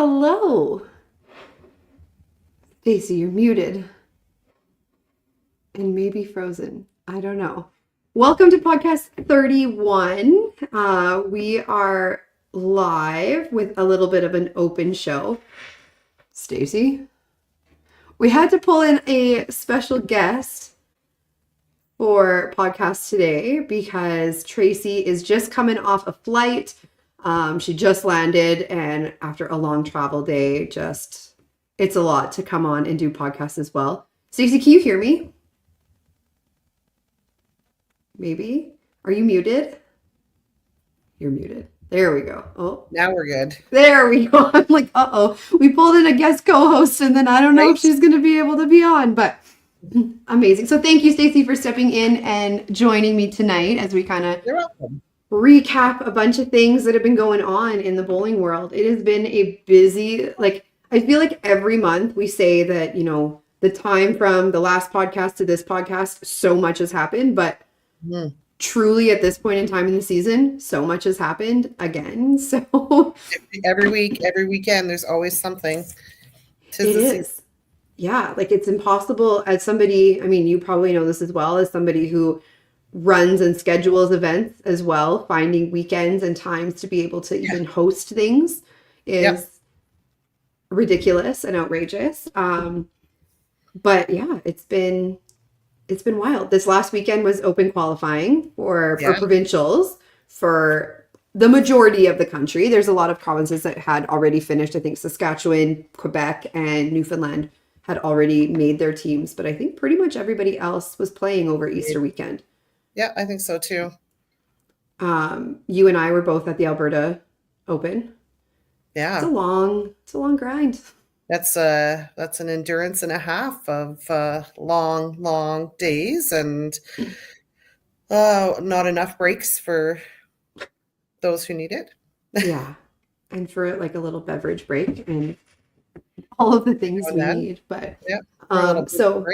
Hello. Stacy, you're muted and maybe frozen. I don't know. Welcome to podcast 31. We are live with a little bit of an open show. Stacy, we had to pull in a special guest for podcast today because Tracy is just coming off a flight. She just landed, and after a long travel day, it's a lot to come on and do podcasts as well. Stacey, can you hear me? Maybe. Are you muted? You're muted. There we go. Oh, now we're good. There we go. I'm like, uh-oh. We pulled in a guest co-host, and then I don't know if she's going to be able to be on, but amazing. So thank you, Stacey, for stepping in and joining me tonight as we kind of recap a bunch of things that have been going on in the bowling world. It has been a busy, I feel like every month we say that, the time from the last podcast to this podcast, so much has happened, but truly at this point in time in the season, so much has happened again. So every week, every weekend, there's always something. It is. Yeah, it's impossible as somebody, you probably know this as well, as somebody who runs and schedules events as well, finding weekends and times to be able to even host things is ridiculous and outrageous. But yeah, it's been wild. This last weekend was open qualifying for provincials for the majority of the country. There's a lot of provinces that had already finished. I think Saskatchewan, Quebec, and Newfoundland had already made their teams, but I think pretty much everybody else was playing over Easter weekend. Yeah, I think so too. You and I were both at the Alberta Open. Yeah. It's a long grind. That's an endurance and a half of long days and not enough breaks for those who need it. Yeah. And for a little beverage break and all of the things we need. But so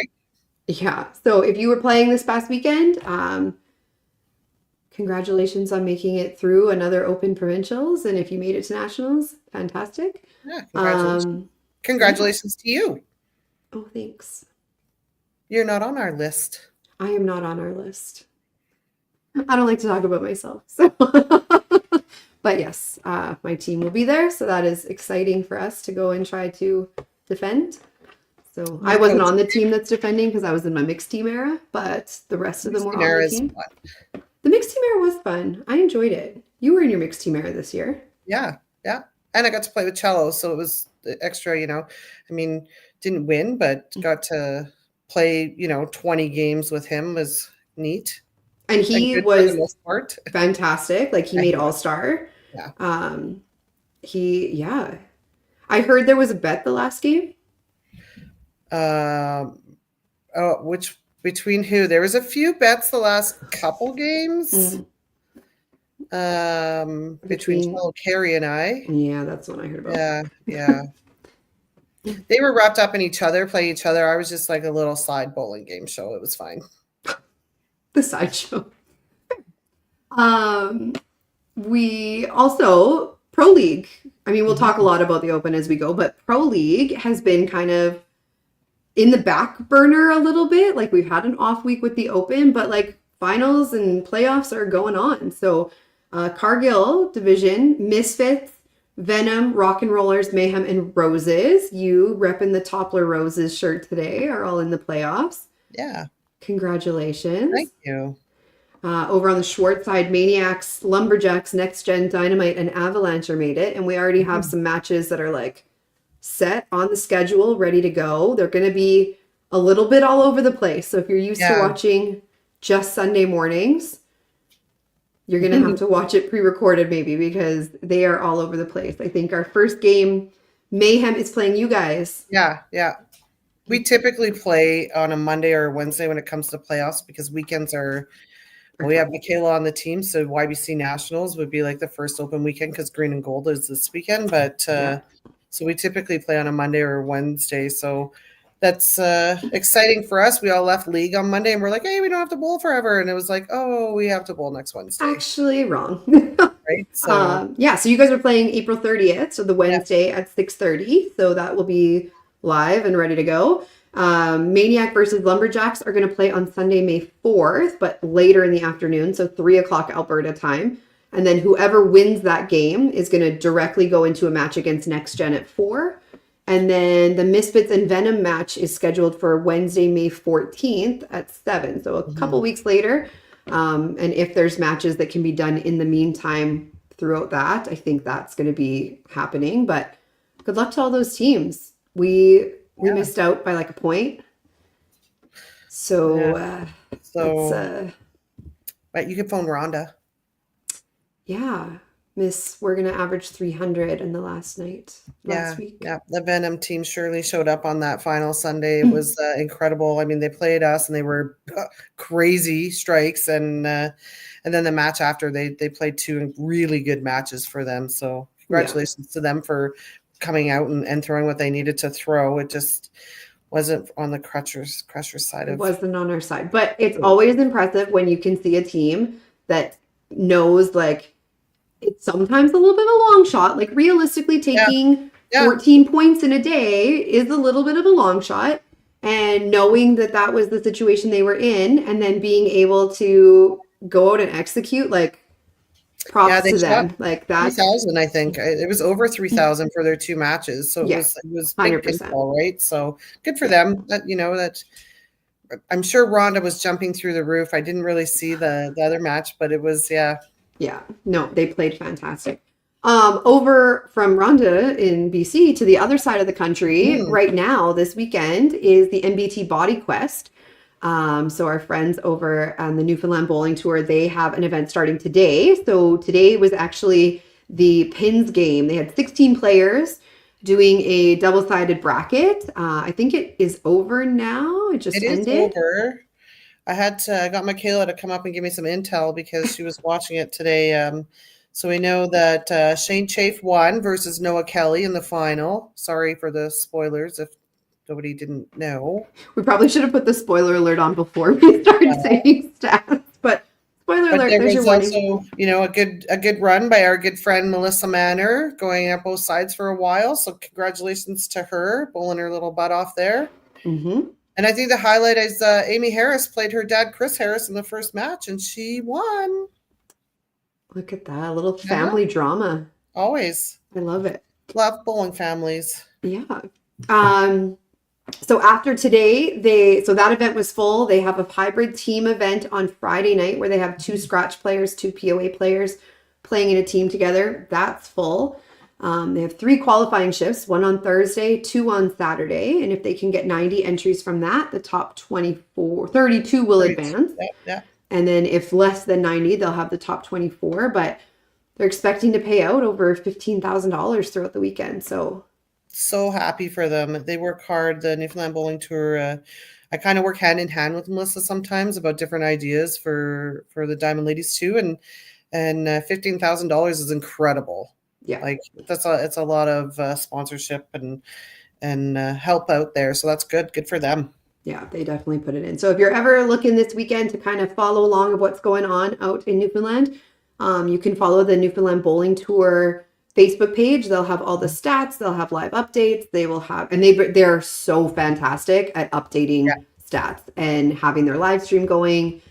if you were playing this past weekend, congratulations on making it through another Open Provincials. And if you made it to Nationals, fantastic. Yeah, congratulations to you. Oh, thanks. You're not on our list. I am not on our list. I don't like to talk about myself. So but yes, my team will be there. So that is exciting for us to go and try to defend. So I wasn't on the team that's defending because I was in my mixed team era, but the rest of them were on the team. The mixed team era was fun. I enjoyed it. You were in your mixed team era this year. Yeah. And I got to play with cello, so it was extra, didn't win, but got to play, 20 games with him was neat. And he was fantastic. He made All-Star. Yeah. I heard there was a bet the last game. Which between who? There was a few bets the last couple games. Between Carrie and I. Yeah, that's what I heard about. Yeah. They were wrapped up in each other, playing each other. I was just like a little side bowling game show. It was fine. The sideshow. We also Pro League. We'll talk a lot about the Open as we go, but Pro League has been kind of in the back burner a little bit. We've had an off week with the Open, but finals and playoffs are going on. So Cargill division, Misfits, Venom, Rock and Rollers, Mayhem, and Roses. You repping the Toppler Roses shirt today are all in the playoffs. Yeah. Congratulations. Thank you. Over on the Schwartz side, Maniacs, Lumberjacks, Next Gen, Dynamite, and Avalanche are made it. And we already have some matches that are set on the schedule, ready to go. They're going to be a little bit all over the place. So if you're used to watching just Sunday mornings, you're going to have to watch it pre-recorded maybe because they are all over the place. I think our first game, Mayhem is playing you guys. Yeah. We typically play on a Monday or Wednesday when it comes to playoffs because weekends we have Michaela on the team. So YBC Nationals would be the first Open weekend because Green and Gold is this weekend. But so we typically play on a Monday or Wednesday. So that's exciting for us. We all left league on Monday and we're like, hey, we don't have to bowl forever. And it was we have to bowl next Wednesday. Actually, wrong. right? So Yeah, so you guys are playing April 30th, so the Wednesday at 6:30. So that will be live and ready to go. Maniac versus Lumberjacks are going to play on Sunday, May 4th, but later in the afternoon, so 3 o'clock Alberta time. And then whoever wins that game is going to directly go into a match against Next Gen at 4. And then the Misfits and Venom match is scheduled for Wednesday, May 14th at 7. So a couple weeks later. And if there's matches that can be done in the meantime throughout that, I think that's going to be happening. But good luck to all those teams. We missed out by like a point. So, but you can phone Rhonda. Yeah. We're going to average 300 in the last week. Yeah. The Venom team surely showed up on that final Sunday. It was incredible. I mean, they played us and they were crazy strikes. And then the match after, they played 2 really good matches for them. So congratulations to them for coming out and throwing what they needed to throw. It just wasn't on the Crusher side. It wasn't on our side. But it's always impressive when you can see a team that knows, like, it's sometimes a little bit of a long shot. Like, realistically, taking 14 points in a day is a little bit of a long shot. And knowing that that was the situation they were in, and then being able to go out and execute, like, props to them. Like that. 3,000, I think. It was over 3,000 for their 2 matches. So it was big 100%. baseball, right? So good for them. That that I'm sure Rhonda was jumping through the roof. I didn't really see the other match, but it was Yeah, no, they played fantastic. Over from Rhonda in BC to the other side of the country, right now, this weekend, is the MBT Body Quest. So our friends over on the Newfoundland Bowling Tour, they have an event starting today. So today was actually the Pins game. They had 16 players doing a double-sided bracket. I think it is over now. It just ended. It is over. I got Michaela to come up and give me some intel because she was watching it today. So we know that Shane Chafe won versus Noah Kelly in the final. Sorry for the spoilers if nobody didn't know. We probably should have put the spoiler alert on before we started saying stats. But spoiler alert, there there's your was warning. also, a good run by our good friend Melissa Manor, going up both sides for a while. So congratulations to her, bowling her little butt off there. Mm-hmm. And I think the highlight is Amy Harris played her dad, Chris Harris, in the first match, and she won. Look at that. A little family drama. Always. I love it. Love bowling families. Yeah. So after today, so that event was full. They have a hybrid team event on Friday night where they have 2 scratch players, 2 POA players playing in a team together. That's full. They have 3 qualifying shifts, 1 on Thursday, 2 on Saturday. And if they can get 90 entries from that, the top 32 will advance. Yeah. And then if less than 90, they'll have the top 24. But they're expecting to pay out over $15,000 throughout the weekend. So happy for them. They work hard. The Newfoundland Bowling Tour, I kind of work hand in hand with Melissa sometimes about different ideas for the Diamond Ladies too. And $15,000 is incredible. Yeah, like it's a lot of sponsorship and help out there. So that's good for them. Yeah, they definitely put it in. So if you're ever looking this weekend to kind of follow along of what's going on out in Newfoundland, you can follow the Newfoundland Bowling Tour Facebook page. They'll have all the stats. They'll have live updates. They will have, and they're so fantastic at updating stats and having their live stream going.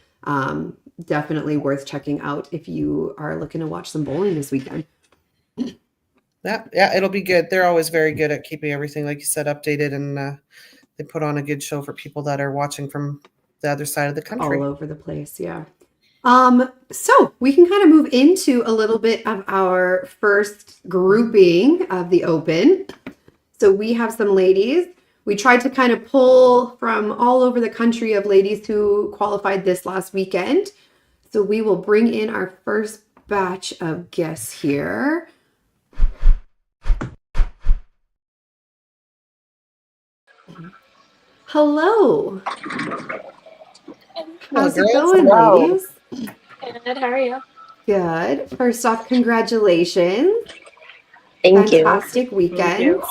Definitely worth checking out if you are looking to watch some bowling this weekend. Yeah, it'll be good. They're always very good at keeping everything, like you said, updated, and they put on a good show for people that are watching from the other side of the country. All over the place, yeah. So we can kind of move into a little bit of our first grouping of the Open. So we have some ladies. We tried to kind of pull from all over the country of ladies who qualified this last weekend. So we will bring in our first batch of guests here. Hello. How's it going, ladies? Good. How are you? Good. First off, congratulations. Thank you. Fantastic weekend.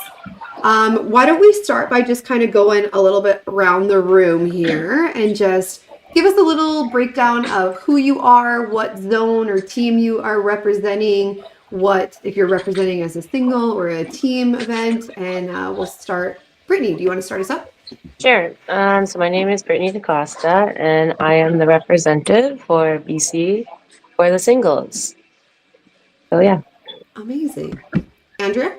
Why don't we start by just kind of going a little bit around the room here and just give us a little breakdown of who you are, what zone or team you are representing, what if you're representing as a single or a team event, and we'll start. Brittany, do you want to start us up? Sure. So my name is Brittany DaCosta, and I am the representative for BC for the singles. So yeah. Amazing. Andrea?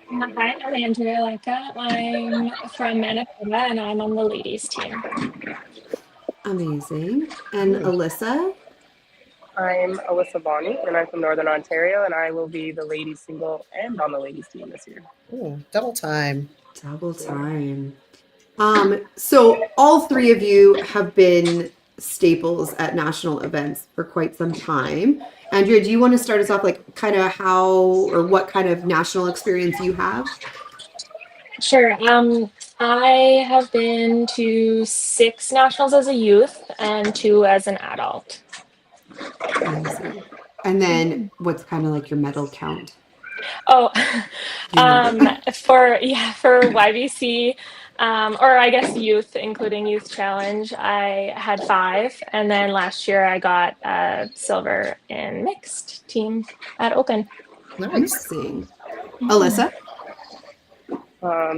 Hi, I'm Andrea Leica. I'm from Manitoba and I'm on the ladies team. Amazing. And Alyssa? I'm Alyssa Bonney, and I'm from Northern Ontario, and I will be the ladies single and on the ladies team this year. Ooh, double time. Double time. So all three of you have been staples at national events for quite some time. Andrea, do you want to start us off, like kind of how or what kind of national experience you have? Sure. I have been to 6 nationals as a youth and 2 as an adult. Amazing. And then what's kind of like your medal count? Oh, Do you remember? for YBC, or I guess youth, including Youth Challenge, I had 5, and then last year I got silver in mixed team at Open. Nice. Amazing. Alyssa?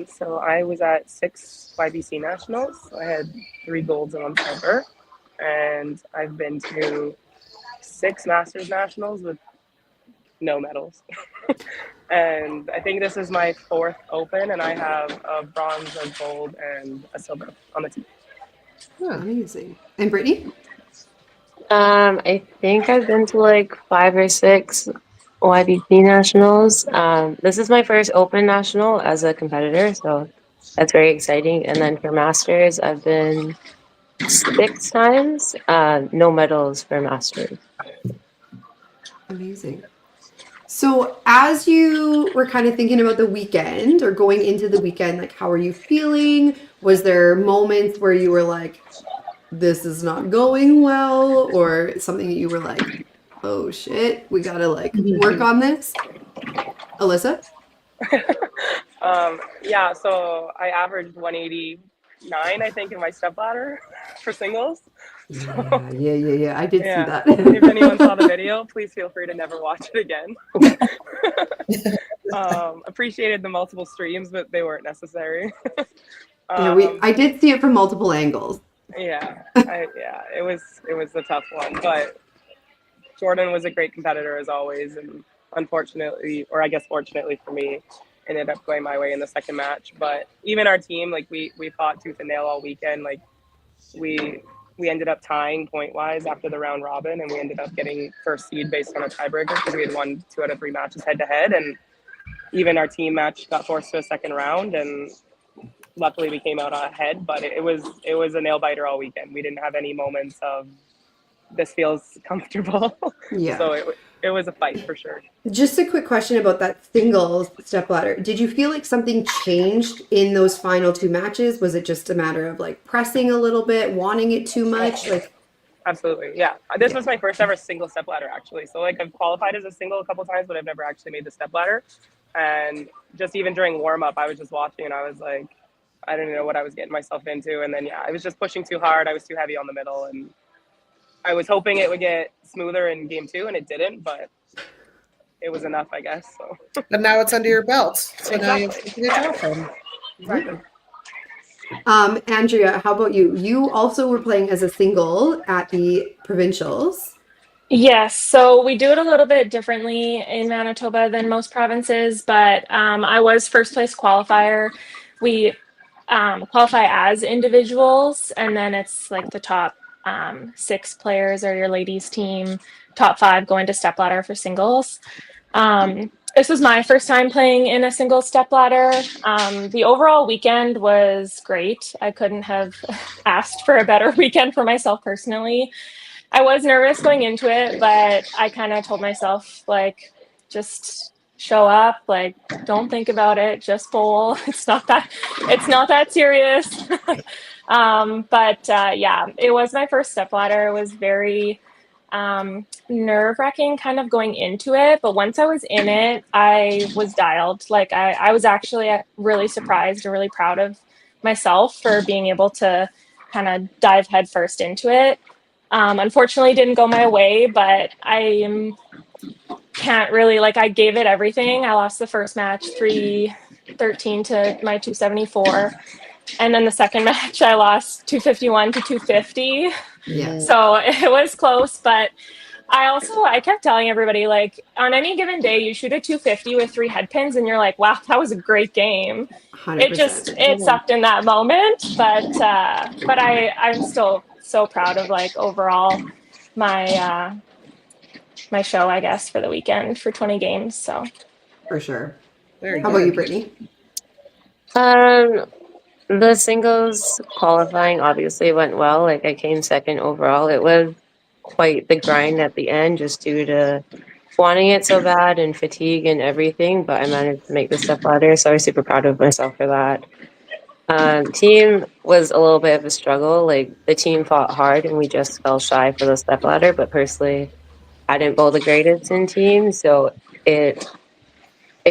So I was at 6 YBC nationals. I had 3 golds and 1 silver, and I've been to 6 Masters nationals with no medals. And I think this is my 4th Open, and I have a bronze, a gold, and a silver on the team. Amazing. And Brittany? I think I've been to like 5 or 6 YBC nationals. This is my first Open national as a competitor, so that's very exciting. And then for Masters, I've been 6 times. No medals for Masters. Amazing. So as you were kind of thinking about the weekend or going into the weekend, like how are you feeling? Was there moments where you were like, this is not going well, or something that you were like, oh shit, we gotta like work on this? Alyssa? Yeah, so I averaged 189, I think, in my stepladder for singles. Yeah. I did see Yeah. that. If anyone saw the video, please feel free to never watch it again. Appreciated the multiple streams, but they weren't necessary. I did see it from multiple angles. It was a tough one, but Jordan was a great competitor as always, and unfortunately, or I guess fortunately for me, ended up going my way in the second match. But even our team, like we fought tooth and nail all weekend. Like we ended up tying point wise after the round robin, and we ended up getting first seed based on a tiebreaker because we had won 2 out of 3 matches head to head, and even our team match got forced to a second round, and luckily we came out ahead. But it was a nail biter all weekend. We didn't have any moments of this feels comfortable. Yeah. So it was a fight for sure. Just a quick question about that singles stepladder. Did you feel like something changed in those final 2 matches? Was it just a matter of like pressing a little bit, wanting it too much? Like, absolutely, yeah. This was my first ever single stepladder actually. So like I've qualified as a single a couple times, but I've never actually made the stepladder. And just even during warm up, I was just watching and I was like, I didn't know what I was getting myself into. And then I was just pushing too hard. I was too heavy on the middle, and I was hoping it would get smoother in game 2, and it didn't, but it was enough, I guess. So. But now it's under your belt. So now you Exactly. have to get from. Exactly. Andrea, how about you? You also were playing as a single at the provincials. Yes, so we do it a little bit differently in Manitoba than most provinces, but I was first place qualifier. We qualify as individuals, and then it's like the top 6 players are your ladies team, top 5 going to stepladder for singles. This was my first time playing in a single stepladder. The overall weekend was great. I couldn't have asked for a better weekend for myself personally. I was nervous going into it, but I kind of told myself, like, just show up, like, don't think about it, just bowl. It's not that serious. Yeah, it was my first stepladder. It was very nerve-wracking kind of going into it, but once I was in it, I was dialed. Like I was actually really surprised and really proud of myself for being able to kind of dive headfirst into it. Unfortunately, didn't go my way, but can't really, like, I gave it everything. I lost the first match 3-13 to my 274. And then the second match, I lost 251 to 250. Yeah. So it was close, but I kept telling everybody, like, on any given day, you shoot a 250 with 3 head pins, and you're like, wow, that was a great game. 100%. It sucked in that moment, but I'm still so proud of, like, overall my my show, I guess, for the weekend for 20 games. So For sure. Very How good. about you, Brittany? The singles qualifying obviously went well. Like, I came second overall. It was quite the grind at the end just due to wanting it so bad and fatigue and everything, but I managed to make the step ladder, so I was super proud of myself for that. Team was a little bit of a struggle. Like, the team fought hard and we just fell shy for the step ladder, but personally, I didn't bowl the greatest in team, so it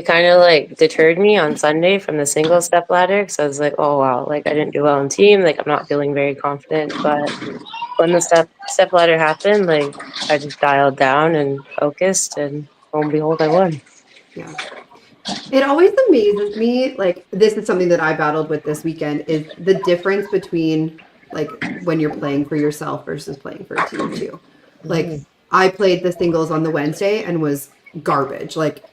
kind of like deterred me on Sunday from the single step ladder because I was like, oh wow, like I didn't do well in team, like I'm not feeling very confident. But when the step ladder happened, like I just dialed down and focused, and lo and behold, I won. Yeah. It always amazes me, like, this is something that I battled with this weekend, is the difference between, like, when you're playing for yourself versus playing for a team too. Like, I played the singles on the Wednesday and was garbage, like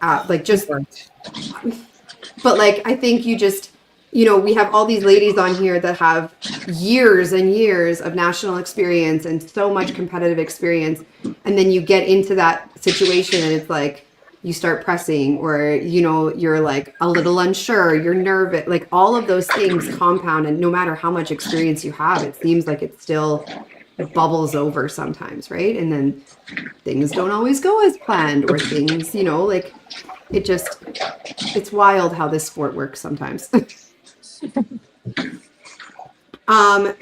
just, but like, I think you just, we have all these ladies on here that have years and years of national experience and so much competitive experience. And then you get into that situation and it's like, you start pressing, or, you're like a little unsure, you're nervous, like all of those things compound. And no matter how much experience you have, it seems like it still bubbles over sometimes, right? And then things don't always go as planned, or things, like it's wild how this sport works sometimes.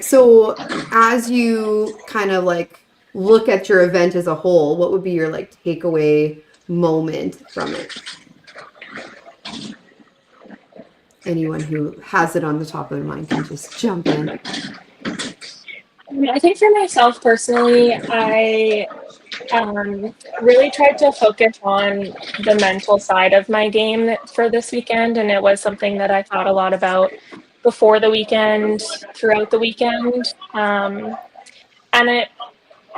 So as you kind of like look at your event as a whole, what would be your like takeaway moment from it? Anyone who has it on the top of their mind can just jump in. I think for myself personally, I really tried to focus on the mental side of my game for this weekend, and it was something that I thought a lot about before the weekend, throughout the weekend, and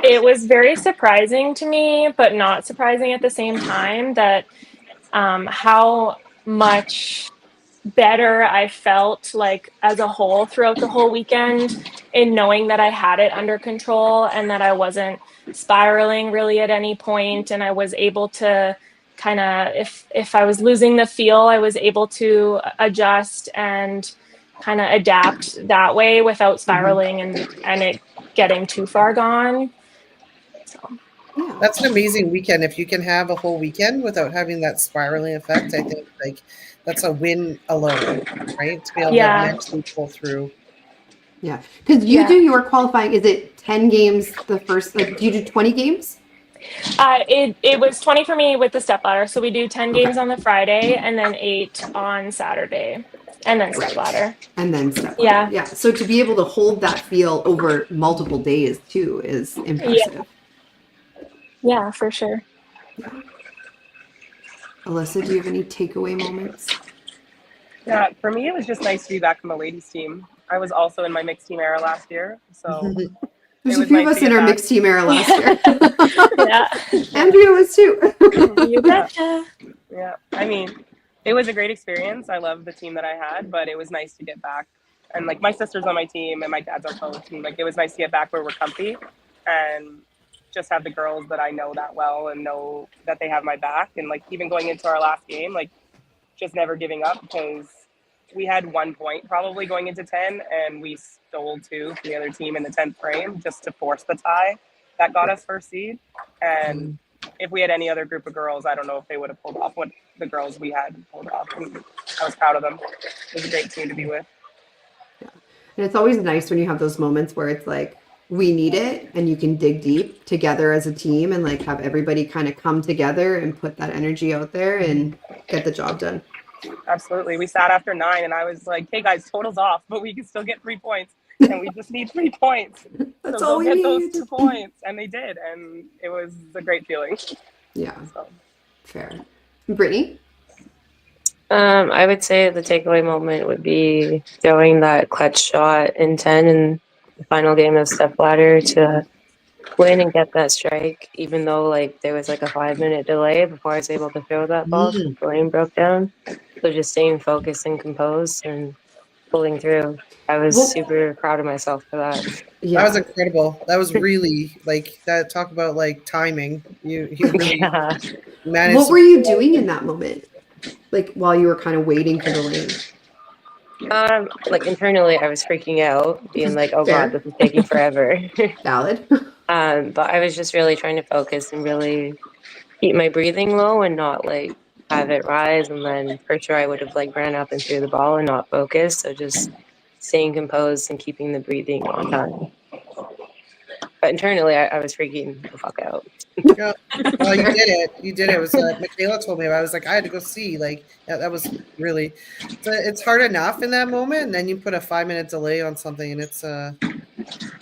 it was very surprising to me, but not surprising at the same time, that how much better I felt, like, as a whole throughout the whole weekend, in knowing that I had it under control and that I wasn't spiraling really at any point, and I was able to kind of, if I was losing the feel, I was able to adjust and kind of adapt that way without spiraling and it getting too far gone. So Yeah. That's an amazing weekend. If you can have a whole weekend without having that spiraling effect, I think like that's a win alone, right? To be able to mentally pull through. Yeah. Because you do your qualifying, is it 10 games the first, like, do you do 20 games? It was 20 for me with the step ladder. So we do 10 games on the Friday and then 8 on Saturday. And then step ladder. And then step ladder. Yeah. Yeah. So to be able to hold that feel over multiple days too is impressive. Yeah, for sure. Alyssa, do you have any takeaway moments? Yeah, for me, it was just nice to be back in the ladies team. I was also in my mixed team era last year, so There's it a few of was nice us to in get our back. mixed team era last year. Yeah. Andrea was too. You betcha. Yeah, I mean, it was a great experience. I loved the team that I had, but it was nice to get back. And like my sister's on my team and my dad's on the team. Like, it was nice to get back where we're comfy and just have the girls that I know that well and know that they have my back. And like, even going into our last game, like, just never giving up, because we had 1 point probably going into 10 and we stole 2 from the other team in the 10th frame just to force the tie that got us first seed. And if we had any other group of girls, I don't know if they would have pulled off what the girls we had pulled off. And I was proud of them. It was a great team to be with. And it's always nice when you have those moments where it's like, we need it, and you can dig deep together as a team and like have everybody kind of come together and put that energy out there and get the job done. Absolutely. We sat after 9 and I was like, hey guys, total's off, but we can still get 3 points. and we just need 3 points. That's So all go we get those need. 2 points, and they did, and it was a great feeling. Yeah, So. fair. Brittany? I would say the takeaway moment would be throwing that clutch shot in 10 in the final game of Step Ladder to win and get that strike, even though like there was like a 5-minute delay before I was able to throw that ball because the lane broke down. So just staying focused and composed and pulling through. I was Well- super proud of myself for that. Yeah. That was incredible. That was really like that. Talk about like timing. You really Yeah. managed. What were you doing in that moment? Like while you were kind of waiting for the lane? Like internally, I was freaking out, being like, "Oh Fair. God, this is taking forever." Valid. But I was just really trying to focus and really keep my breathing low and not like have it rise. And then for sure, I would have like ran up and threw the ball and not focused. So just staying composed and keeping the breathing on time. But internally, I was freaking the fuck out. Yeah. Well, you did it. You did it. It was Michaela told me. I was like, I had to go see. Like, yeah, that was really. It's hard enough in that moment, and then you put a 5-minute delay on something, and it's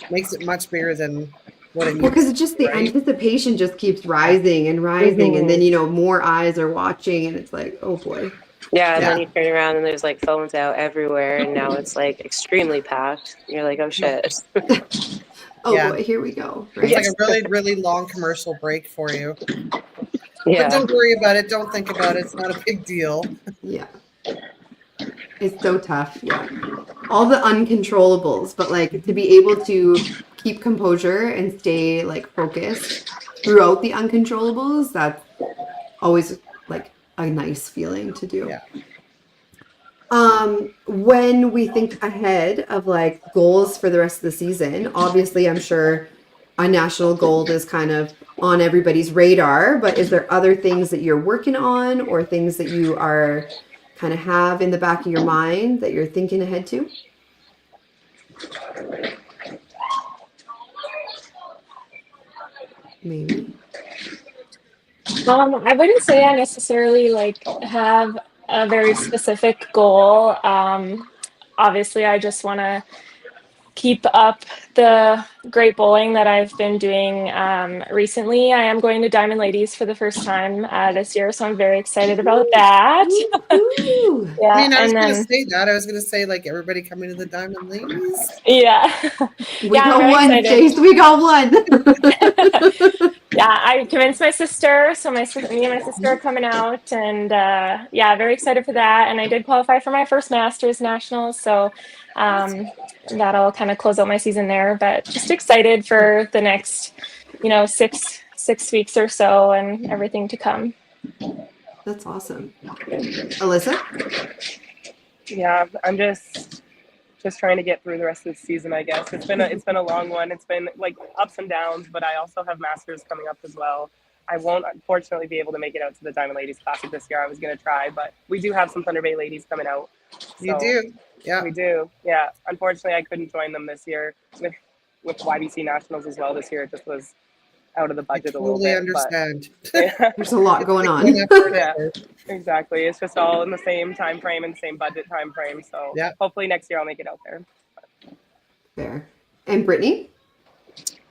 makes it much bigger than what it Well, needs. because it's just the Right. anticipation just keeps rising and rising, and then more eyes are watching, and it's like, oh boy. Yeah, and Yeah. then you turn around and there's like phones out everywhere, and now it's like extremely packed. You're like, oh shit. Oh Yeah. boy, here we go. It's Right? like a really, really long commercial break for you. Yeah. But don't worry about it. Don't think about it. It's not a big deal. Yeah. It's so tough. Yeah. All the uncontrollables, but like to be able to keep composure and stay like focused throughout the uncontrollables, that's always like a nice feeling to do. Yeah. When we think ahead of like goals for the rest of the season, obviously I'm sure a national gold is kind of on everybody's radar, but is there other things that you're working on or things that you are kind of have in the back of your mind that you're thinking ahead to? Maybe. I wouldn't say I necessarily like have a very specific goal. Obviously, I just want to keep up the great bowling that I've been doing recently. I am going to Diamond Ladies for the first time this year, so I'm very excited about that. Ooh. Yeah, I mean, I was and going to then say that. I was going to say, like, everybody coming to the Diamond Ladies. yeah, We Yeah, I'm got very one, excited. Chase. We got one. yeah. I convinced my sister, so me and my sister are coming out, and yeah, very excited for that. And I did qualify for my first Masters Nationals, so that'll kind of close out my season there. But just excited for the next, 6 weeks or so, and everything to come. That's awesome. Alyssa? Yeah, I'm just trying to get through the rest of the season, I guess. It's been a long one. It's been like ups and downs, but I also have Masters coming up as well. I won't unfortunately be able to make it out to the Diamond Ladies Classic this year. I was going to try, but we do have some Thunder Bay ladies coming out. You So do. Yeah. We do. Yeah. Unfortunately, I couldn't join them this year with YBC Nationals as well this year. It just was out of the I budget a little totally bit. understand. But, yeah. There's a lot going on. One after Yeah. another. Exactly. It's just all in the same time frame and same budget time frame. So Yeah. hopefully next year I'll make it out there. Fair. And Brittany?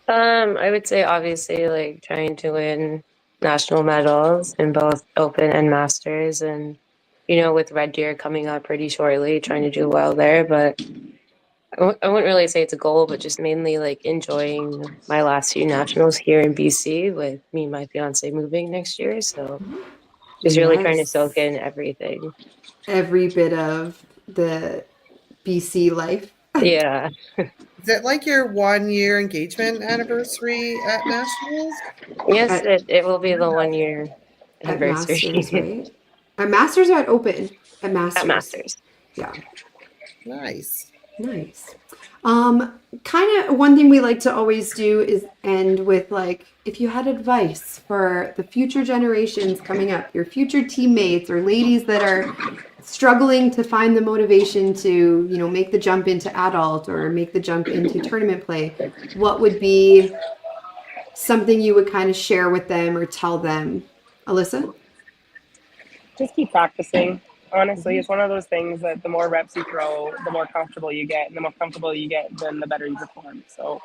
I would say obviously like trying to win national medals in both Open and Masters, and with Red Deer coming up pretty shortly, trying to do well there. But I wouldn't really say it's a goal, but just mainly like enjoying my last few nationals here in BC with me and my fiance moving next year. So just really trying to Yes. soak in everything. Every bit of the BC life. Yeah. Is it like your 1-year engagement anniversary at Nationals? Yes, At- it will be the 1-year At anniversary. Masters, right? At Masters or at Open? At Masters. At Masters. Yeah. Nice. Nice. Kind of one thing we like to always do is end with like, if you had advice for the future generations coming up, your future teammates or ladies that are struggling to find the motivation to, make the jump into adult or make the jump into tournament play, what would be something you would kind of share with them or tell them? Alyssa? Just keep practicing. Honestly, it's one of those things that the more reps you throw, the more comfortable you get, and the more comfortable you get, then the better you perform. So,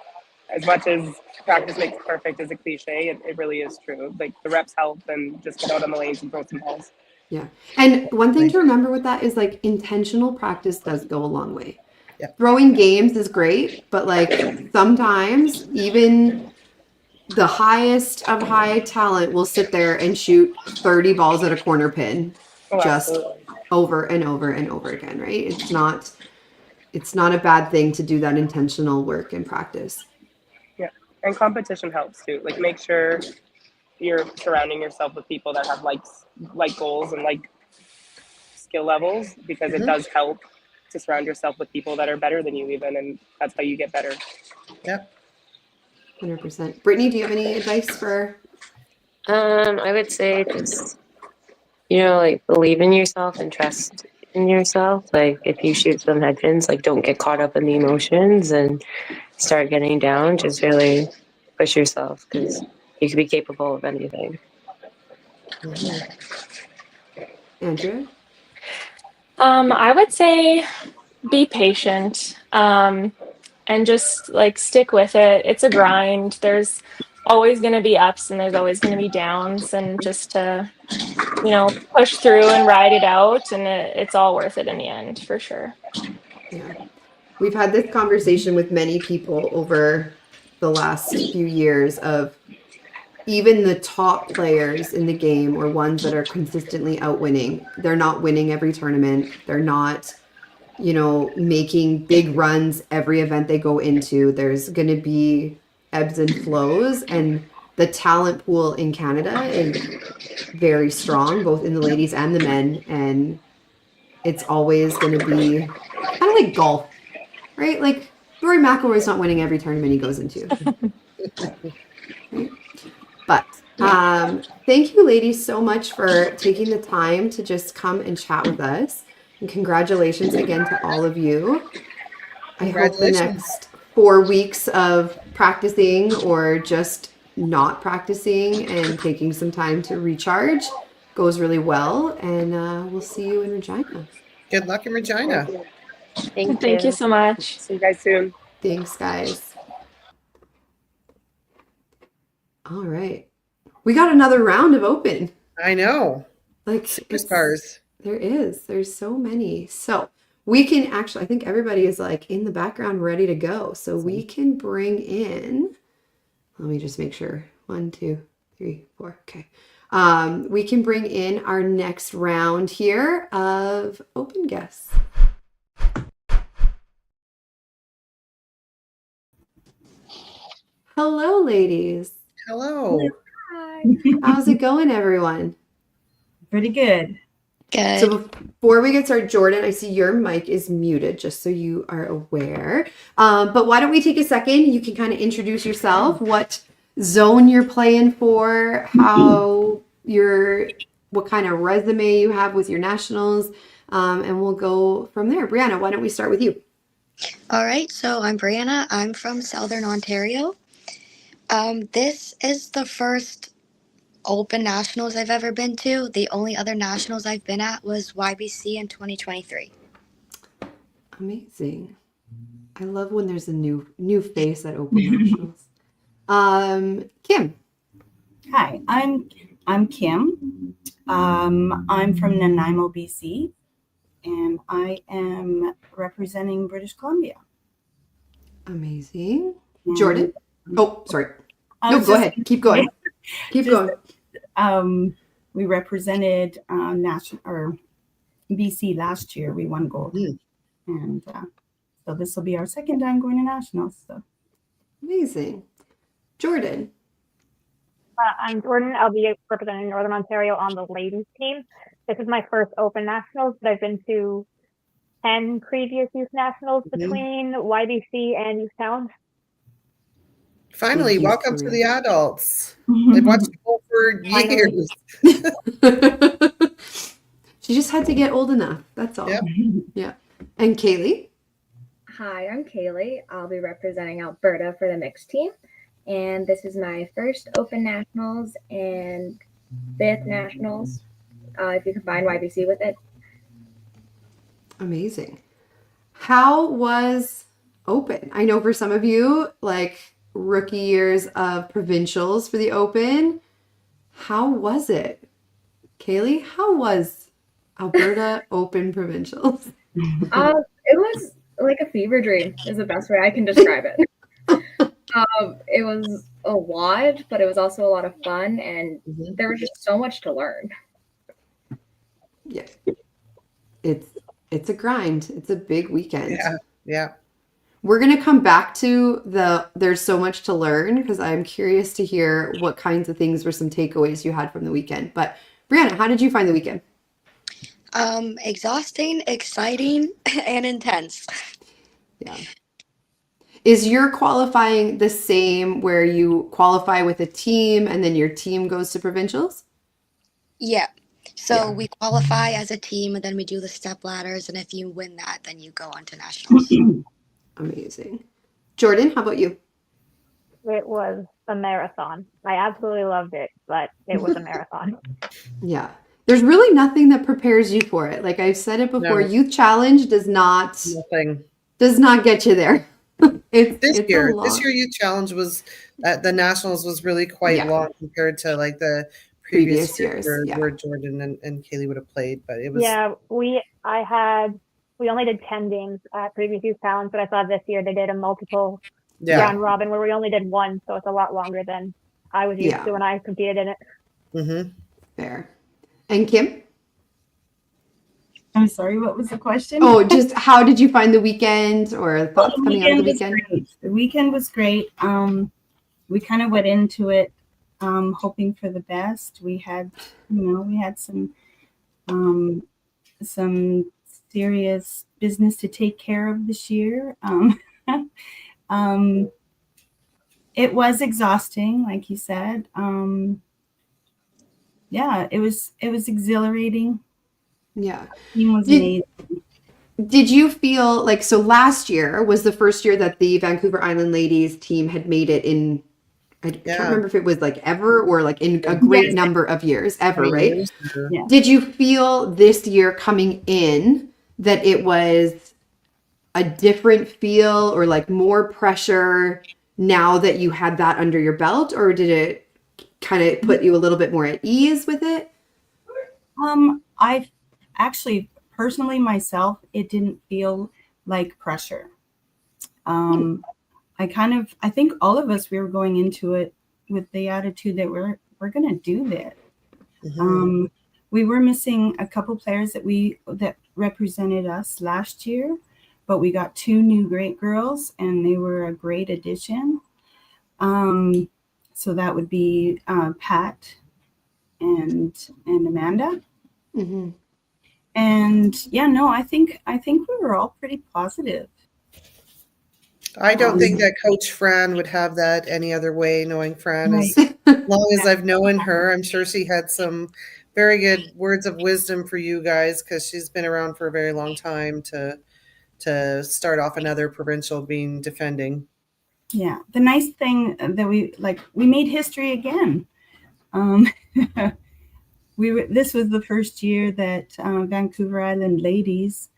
as much as practice makes perfect as a cliche, it really is true. Like the reps help, and just get out on the lanes and throw some balls. Yeah. And one thing to remember with that is like intentional practice does go a long way. Yeah. Throwing games is great, but like sometimes even the highest of high talent will sit there and shoot 30 balls at a corner pin Oh, just absolutely. over and over and over again, right? It's not a bad thing to do that intentional work and practice. Yeah, and competition helps too. Like make sure you're surrounding yourself with people that have like goals and like skill levels, because it does help to surround yourself with people that are better than you even, and that's how you get better. Yep. 100%. Brittany, do you have any advice for? I would say just, like believe in yourself and trust in yourself. Like if you shoot some head pins, like don't get caught up in the emotions and start getting down. Just really push yourself because you can be capable of anything. Andrea? I would say be patient, and just like stick with it. It's a grind. There's always going to be ups and there's always going to be downs, and just to, push through and ride it out, and it's all worth it in the end, for sure. Yeah. We've had this conversation with many people over the last few years of even the top players in the game or ones that are consistently outwinning. They're not winning every tournament. They're not, making big runs every event they go into. There's going to be ebbs and flows, and the talent pool in Canada is very strong, both in the ladies and the men. And it's always going to be kind of like golf, right? Like Rory McIlroy is not winning every tournament he goes into. Right? But thank you, ladies, so much for taking the time to just come and chat with us. And congratulations again to all of you. I hope the next 4 weeks of practicing or just not practicing and taking some time to recharge goes really well. And we'll see you in Regina. Good luck in Regina. Thank you so much. See you guys soon. Thanks, guys. All right. We got another round of open. I know. Like Superstars. There's so many. So we can actually, I think everybody is like in the background ready to go. So we can bring in, let me just make sure. 1, 2, 3, 4. Okay. We can bring in our next round here of open guests. Hello, ladies. Hello. Hi. How's it going, everyone? Pretty good. Good. So before we get started, Jordan, I see your mic is muted, just so you are aware. But why don't we take a second? You can kind of introduce yourself, what zone you're playing for, what kind of resume you have with your nationals, and we'll go from there. Brianna, why don't we start with you? All right, so I'm Brianna. I'm from Southern Ontario. This is the first Open Nationals I've ever been to. The only other Nationals I've been at was YBC in 2023. Amazing. I love when there's a new face at Open Nationals. Kim. Hi, I'm Kim. I'm from Nanaimo, BC, and I am representing British Columbia. Amazing. Jordan. Oh, sorry. I No, was go just- ahead. Keep going. Keep Just- going. We represented BC last year. We won gold, and so this will be our second time going to nationals. So Amazing. Jordan. I'm Jordan. I'll be representing Northern Ontario on the ladies team. This is my first Open Nationals, but I've been to 10 previous youth nationals between YBC and Youth Town. Finally, Thank you, welcome to Sarah. the adults. They've watched you for years. She just had to get old enough. That's all. Yep. Yeah. And Kaylee. Hi, I'm Kaylee. I'll be representing Alberta for the mixed team. And this is my first Open Nationals and 5th Nationals, if you combine YBC with it. Amazing. How was Open? I know for some of you, like rookie years of provincials for the Open, how was it? Kaylee, how was Alberta Open Provincials? It was like a fever dream is the best way I can describe it. It was a lot, but it was also a lot of fun, and Mhm. there was just so much to learn. Yeah. It's a grind. It's a big weekend. Yeah. Yeah. We're going to come back to there's so much to learn because I'm curious to hear what kinds of things were some takeaways you had from the weekend. But Brianna, how did you find the weekend? Exhausting, exciting, and intense. Yeah. Is your qualifying the same where you qualify with a team and then your team goes to provincials? Yeah. So Yeah. we qualify as a team and then we do the step ladders. And if you win that, then you go on to nationals. Amazing. Jordan, how about you? It was a marathon. I absolutely loved it, but it was a marathon. Yeah. There's really nothing that prepares you for it. Like I've said it before, No. Youth Challenge does not Nothing. get you there. It's a This lot. year youth challenge was the nationals was really quite Yeah. long compared to like the Previous previous years, years yeah. where Jordan and Kaylee would have played, but it was Yeah, we only did 10 games at previous youth challenge, but I saw this year they did a multiple yeah. round robin where we only did one, so it's a lot longer than I was used Yeah. to when I competed in it. Mm-hmm. Fair. And Kim? I'm sorry, what was the question? Oh, just how did you find the weekend or thoughts The coming out of the was weekend? great. The weekend was great. We kind of went into it hoping for the best. We had some serious business to take care of this year. It was exhausting, like you said. Yeah, it was exhilarating. Yeah. Team was Did- amazing. Did you feel like so last year was the first year that the Vancouver Island ladies team had made it in I can't Yeah. remember if it was like ever or like in a great Yes. number of years ever, 20 right? years or- Yeah. Did you feel this year coming in that it was a different feel or like more pressure now that you had that under your belt, or did it kind of put you a little bit more at ease with it? I actually personally myself, it didn't feel like pressure. I think all of us, we were going into it with the attitude that we're going to do this. Mhm. We were missing a couple players that represented us last year, but we got two new great girls and they were a great addition. So that would be Pat and Amanda. Mm-hmm. And yeah, no, I think we were all pretty positive. I don't think that Coach Fran would have that any other way, knowing Fran Right. as long as I've known her. I'm sure she had some very good words of wisdom for you guys because she's been around for a very long time to start off another provincial being defending. Yeah, the nice thing that we made history again. This was the first year that Vancouver Island ladies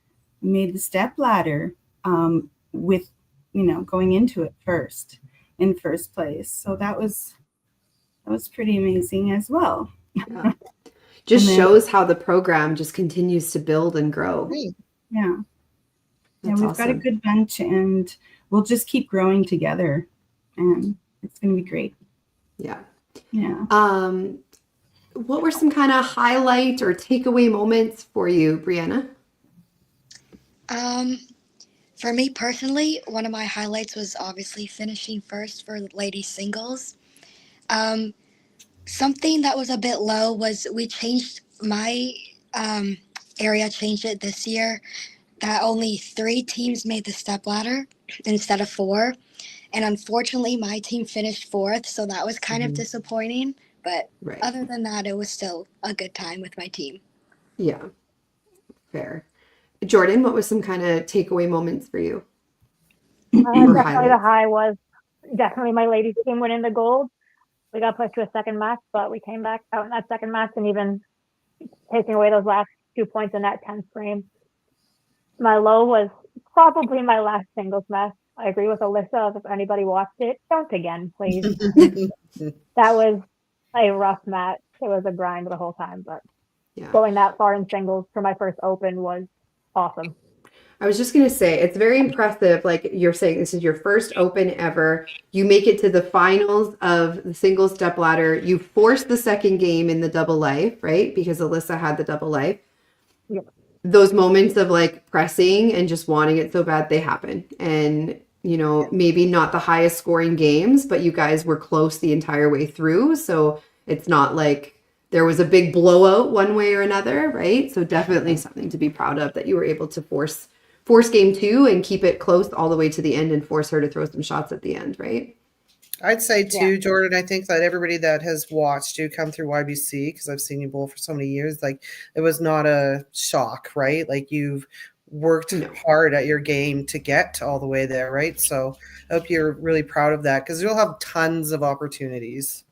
made the step ladder with going into it in first place. So that was pretty amazing as well. Yeah. Just And then- shows how the program just continues to build and grow. Yeah. That's We've got a awesome. good bench and we'll just keep growing together and it's going to be great. Yeah. Yeah. What were some kind of highlight or takeaway moments for you, Brianna? For me personally, one of my highlights was obviously finishing first for ladies singles. Something that was a bit low was we changed my area changed it this year that only 3 teams made the step ladder instead of 4. And unfortunately, my team finished 4th, so that was kind of disappointing. But Right. other than that, it was still a good time with my team. Yeah. Fair. Jordan, what was some kind of takeaway moments for you? Or Definitely the highlights? high was definitely my ladies team winning the gold. We got pushed to a second match, but we came back out in that second match and even taking away those last 2 points in that 10th frame. My low was probably my last singles match. I agree with Alyssa. If anybody watched it, don't again, please. That was a rough match. It was a grind the whole time, but Yeah. going that far in singles for my first open was awesome. I was just going to say, it's very impressive. Like you're saying, this is your first open ever. You make it to the finals of the single step ladder. You force the second game in the double life, right? Because Alyssa had the double life. Yep. Those moments of like pressing and just wanting it so bad, they happen. And, you know, maybe not the highest scoring games, but you guys were close the entire way through. So it's not like there was a big blowout one way or another, right? So definitely something to be proud of that you were able to force game 2 and keep it close all the way to the end and force her to throw some shots at the end, right? I'd say too, Yeah. Jordan, I think that everybody that has watched you come through YBC, because I've seen you bowl for so many years, like it was not a shock, right? Like you've worked No. hard at your game to get all the way there, right? So I hope you're really proud of that, because you'll have tons of opportunities.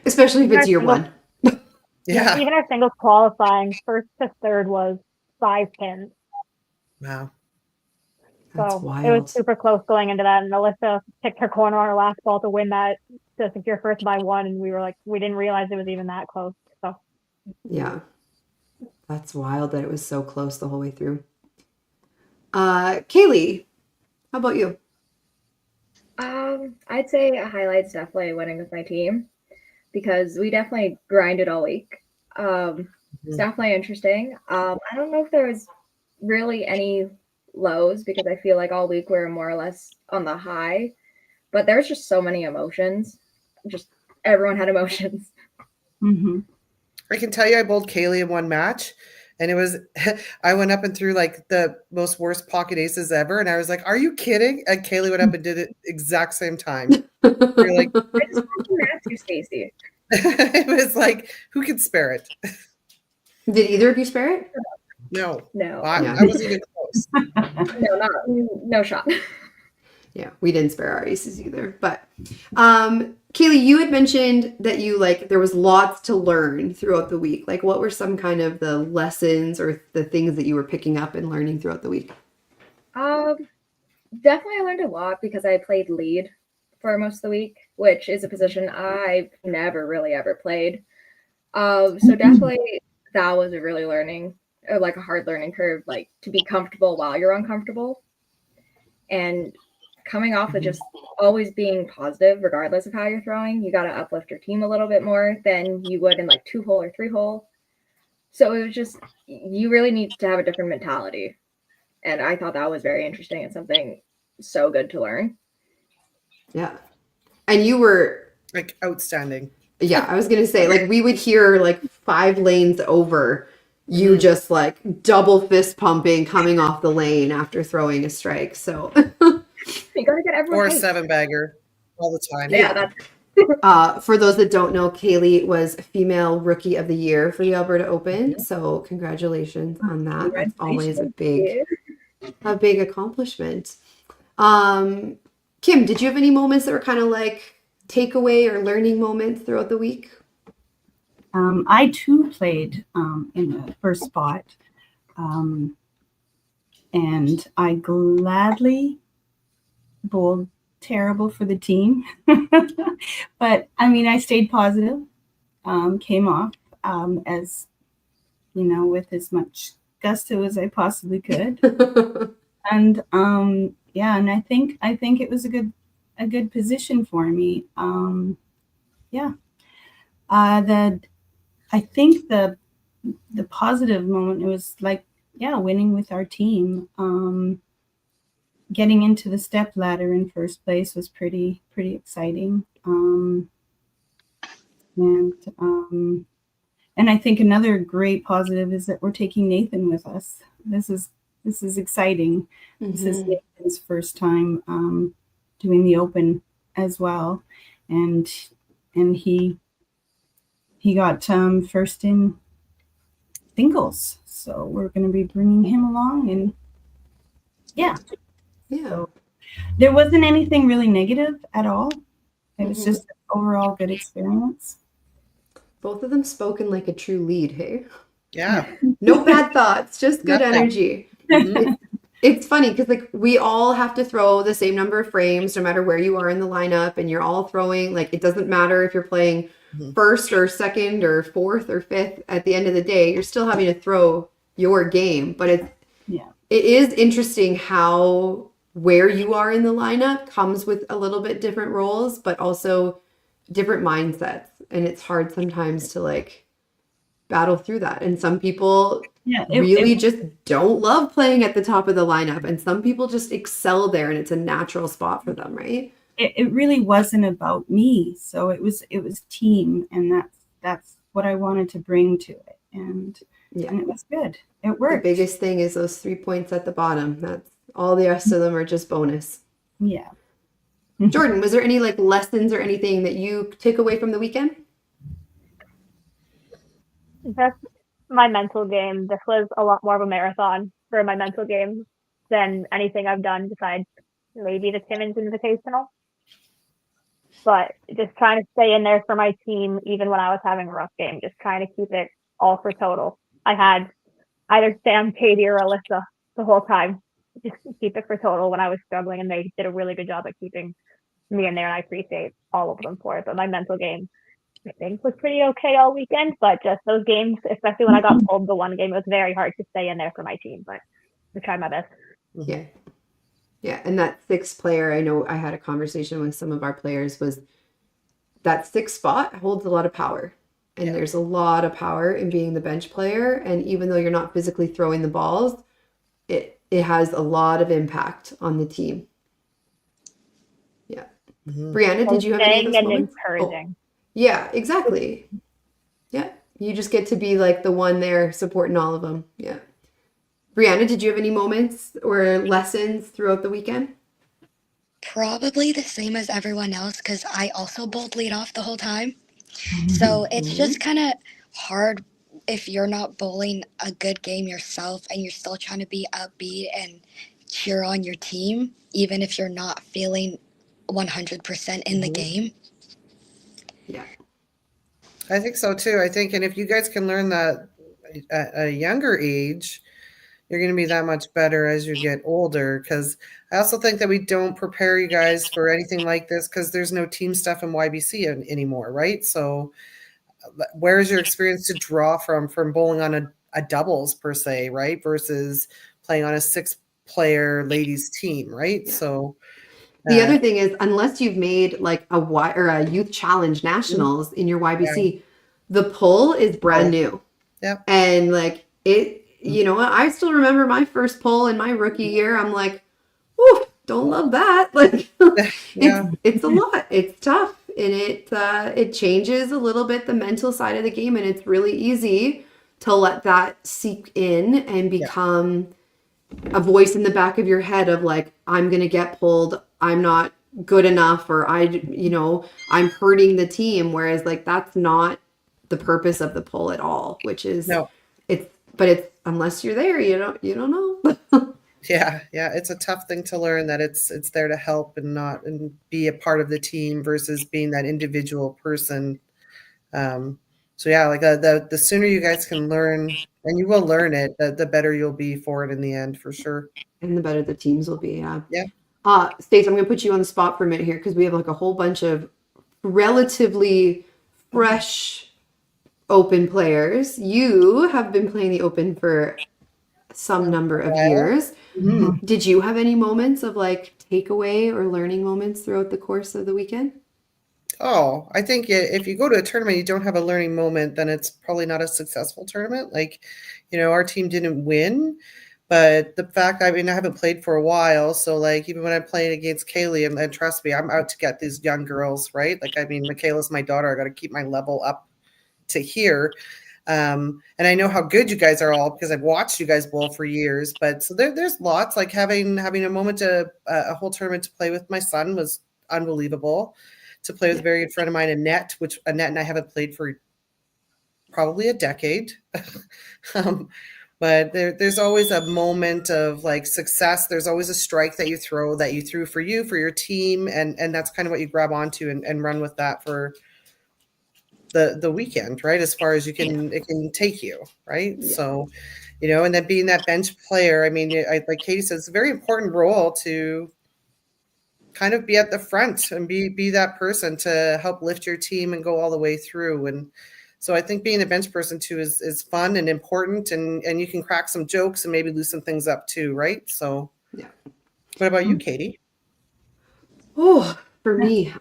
Especially if it's year Single- one. Yeah. Even our singles qualifying, first to third was 5 pins. Wow. That's So wild. it was super close going into that. And Alyssa picked her corner on her last ball to win that, to secure first by 1. And we were like, we didn't realize it was even that close. So Yeah. That's wild that it was so close the whole way through. Kaylee, how about you? I'd say a highlight's definitely winning with my team because we definitely grinded all week. It's definitely interesting. I don't know if there was really any lows because I feel like all week we were more or less on the high, but there's just so many emotions. Just everyone had emotions. Mm-hmm. I can tell you I bowled Kaylee in one match, and it was I went up and threw like the most worst pocket aces ever, and I was like, "Are you kidding?" And Kaylee went up and did it exact same time. You're like, I just want to match you, Stacey. it was like, who could spare it? Did either of you spare it? No, No, Yeah. I wasn't even close. no shot. Yeah, we didn't spare our aces either. But Kaylee, you had mentioned that you like there was lots to learn throughout the week. Like what were some kind of the lessons or the things that you were picking up and learning throughout the week? Definitely I learned a lot because I played lead for most of the week, which is a position I've never really ever played. So definitely that was a really like a hard learning curve, like to be comfortable while you're uncomfortable. And coming off of just always being positive, regardless of how you're throwing, you got to uplift your team a little bit more than you would in like 2-hole or 3-hole. So it was just, you really need to have a different mentality. And I thought that was very interesting and something so good to learn. Yeah. And you were Like outstanding. yeah, I was going to say like we would hear like 5 lanes over you just like double fist pumping coming off the lane after throwing a strike. So You got to get everyone Or a hyped. 7-bagger all the time. Yeah, that's for those that don't know, Kaylee was Female Rookie of the Year for the Alberta Open. So congratulations on that. That's always a big accomplishment. Kim, did you have any moments that were kind of like takeaway or learning moments throughout the week? I too played in the first spot, and I gladly bowled terrible for the team. But I mean, I stayed positive, came off as you know, with as much gusto as I possibly could, and yeah, and I think it was a good position for me. Yeah. I think the positive moment, it was like, yeah, winning with our team. Getting into the step ladder in first place was pretty exciting. And I think another great positive is that we're taking Nathan with us. This is exciting. This is Nathan's first time doing the Open as well, and he got first in singles, so we're going to be bringing him along, and yeah. So there wasn't anything really negative at all. It was just an overall good experience. Both of them spoken like a true lead, hey? Yeah. No bad thoughts, just good Nothing. energy. It's funny because like we all have to throw the same number of frames no matter where you are in the lineup, and you're all throwing, like, it doesn't matter if you're playing first or second or fourth or fifth. At the end of the day, you're still having to throw your game. But it is interesting how where you are in the lineup comes with a little bit different roles, but also different mindsets, and it's hard sometimes to like battle through that. And some people really just don't love playing at the top of the lineup, and some people just excel there and it's a natural spot for them, right? It really wasn't about me, so it was team, and that's what I wanted to bring to it, and it was good. It worked. The biggest thing is those 3 points at the bottom. That's all, the rest of them are just bonus. Yeah. Jordan, was there any like lessons or anything that you take away from the weekend? That's my mental game. This was a lot more of a marathon for my mental game than anything I've done besides maybe the Timmins Invitational. But just trying to stay in there for my team, even when I was having a rough game, just trying to keep it all for total. I had either Sam, Katie, or Alyssa the whole time. Just keep it for total when I was struggling, and they did a really good job at keeping me in there, and I appreciate all of them for it. But my mental game, I think, was pretty okay all weekend, but just those games, especially when I got pulled the one game, it was very hard to stay in there for my team, but I tried my best. Yeah, and that sixth player, I know I had a conversation with some of our players, was that sixth spot holds a lot of power, and there's a lot of power in being the bench player, and even though you're not physically throwing the balls, it has a lot of impact on the team. Brianna, did you have any of those moments? Encouraging. Yeah, exactly. Yeah, you just get to be like the one there supporting all of them. Yeah. Brianna, did you have any moments or lessons throughout the weekend? Probably the same as everyone else, because I also bowled lead off the whole time. So it's just kind of hard if you're not bowling a good game yourself and you're still trying to be upbeat and cheer on your team, even if you're not feeling 100% in the game. Yeah. I think so too. I think, and if you guys can learn that at a younger age, you're going to be that much better as you get older. Because I also think that we don't prepare you guys for anything like this because there's no team stuff in YBC anymore, right? So where's your experience to draw from bowling on a doubles per se, right? Versus playing on a 6-player ladies team, right? So the other thing is, unless you've made like a youth challenge nationals in your YBC, the pull is brand new. Yeah. And like it, you know, I still remember my first pull in my rookie year. I'm like, whew, don't love that. Like it's a lot. It's tough. And it changes a little bit the mental side of the game. And it's really easy to let that seep in and become a voice in the back of your head of like, I'm going to get pulled. I'm not good enough, or I'm hurting the team. Whereas like, that's not the purpose of the pull at all, which is it's unless you're there, you don't know. Yeah. It's a tough thing to learn that it's there to help and be a part of the team versus being that individual person. So yeah, like the sooner you guys can learn, and you will learn it, the better you'll be for it in the end, for sure. And the better the teams will be. Yeah. Stace, I'm going to put you on the spot for a minute here because we have like a whole bunch of relatively fresh Open players. You have been playing the Open for some number of years. Mm-hmm. Did you have any moments of like takeaway or learning moments throughout the course of the weekend? Oh, I think if you go to a tournament, you don't have a learning moment, then it's probably not a successful tournament. Like, our team didn't win, but the fact, I haven't played for a while. So like, even when I'm playing against Kaylee, and trust me, I'm out to get these young girls, right? Like, Michaela's my daughter. I got to keep my level up to here. And I know how good you guys are all because I've watched you guys bowl for years, but so there's lots, like having a moment a whole tournament to play with my son was unbelievable. To play with a very good friend of mine, Annette, which Annette and I haven't played for probably a decade. But there's always a moment of like success. There's always a strike that you threw for you, for your team. And that's kind of what you grab onto and run with that for the weekend, right? As far as it can take you, right? Yeah. So and then being that bench player. I mean, like Katie says, it's a very important role to kind of be at the front and be that person to help lift your team and go all the way through. And so I think being a bench person too is fun and important, and you can crack some jokes and maybe loosen things up too, right? So Yeah. What about you, Katie? Oh, for me,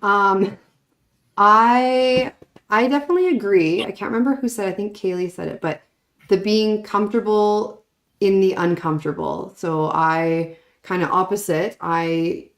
I definitely agree. I can't remember who said, I think Kaylee said it, but the being comfortable in the uncomfortable. So I kind of opposite. I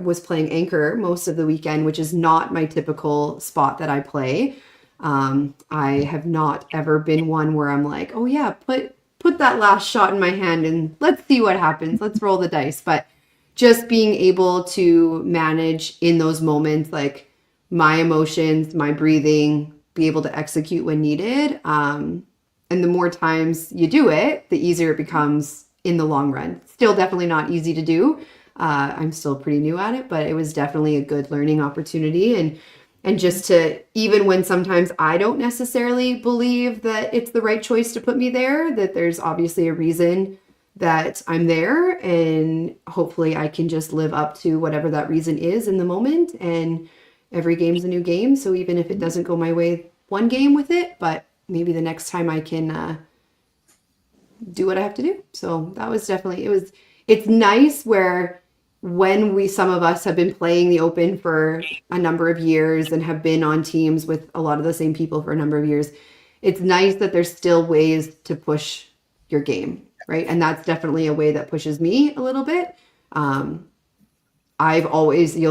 was playing anchor most of the weekend, which is not my typical spot that I play. I have not ever been one where I'm like, oh yeah, put that last shot in my hand and let's see what happens. Let's roll the dice. But just being able to manage in those moments, like my emotions, my breathing, be able to execute when needed. And the more times you do it, the easier it becomes in the long run. Still definitely not easy to do. I'm still pretty new at it, but it was definitely a good learning opportunity. And just to, even when sometimes I don't necessarily believe that it's the right choice to put me there, that there's obviously a reason that I'm there, and hopefully I can just live up to whatever that reason is in the moment. And every game's a new game. So even if it doesn't go my way one game with it, but maybe the next time I can do what I have to do. So that was definitely, it's nice where when some of us have been playing the Open for a number of years and have been on teams with a lot of the same people for a number of years, it's nice that there's still ways to push your game, right? And that's definitely a way that pushes me a little bit. You'll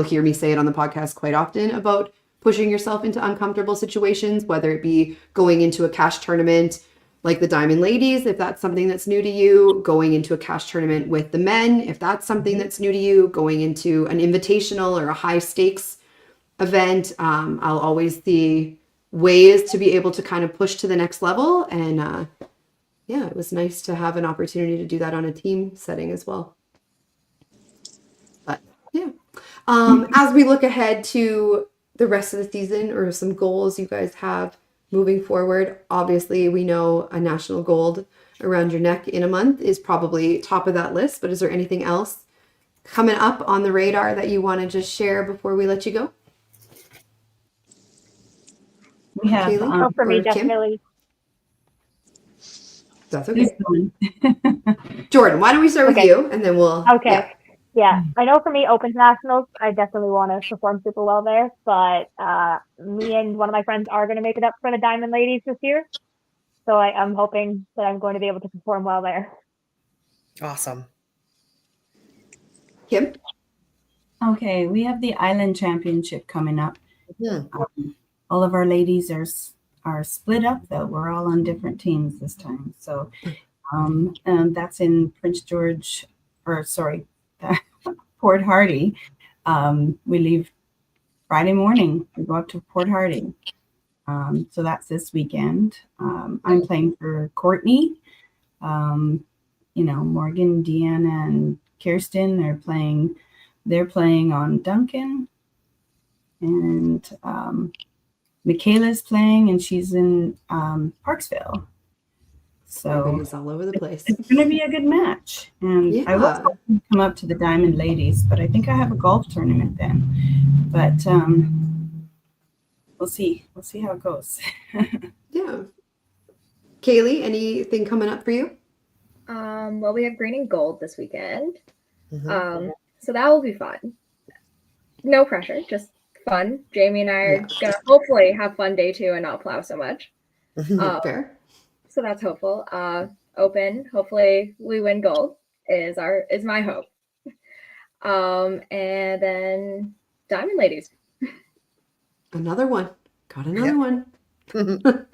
hear me say it on the podcast quite often about pushing yourself into uncomfortable situations, whether it be going into a cash tournament like the Diamond Ladies, if that's something that's new to you, going into a cash tournament with the men, if that's something that's new to you, going into an invitational or a high stakes event. I'll always see ways to be able to kind of push to the next level. And yeah, it was nice to have an opportunity to do that on a team setting as well. But yeah, as we look ahead to the rest of the season or some goals you guys have moving forward, obviously we know a national gold around your neck in a month is probably top of that list, but is there anything else coming up on the radar that you want to just share before we let you go? We have Kaylee? For me, Or Kim? definitely. That's who's okay. going? Jordan, why don't we start with Okay. you and then we'll. Okay. Yeah, I know for me, Open Nationals, I definitely want to perform super well there. But me and one of my friends are going to make it up for the Diamond Ladies this year. So I'm hoping that I'm going to be able to perform well there. Awesome. Kim? Okay, we have the Island Championship coming up. Yeah. All of our ladies are split up, though. We're all on different teams this time. So and that's in Port Hardy. We leave Friday morning. We go up to Port Hardy. So that's this weekend. I'm playing for Courtney. Morgan, Deanna, and Kirsten, they're playing on Duncan. And Michaela's playing, and she's in Parksville. So Everybody's all over the place. it's going to be a good match. And I was hoping to come up to the Diamond Ladies, but I think I have a golf tournament then. But we'll see. We'll see how it goes. Yeah. Kaylee, anything coming up for you? Well, we have green and gold this weekend. Mhm. So that will be fun. No pressure, just fun. Jamie and I are gonna hopefully have fun day 2 and not plow so much. Fair. So that's hopeful. Open, hopefully we win gold is my hope. And then Diamond Ladies. Another one. Got another one. And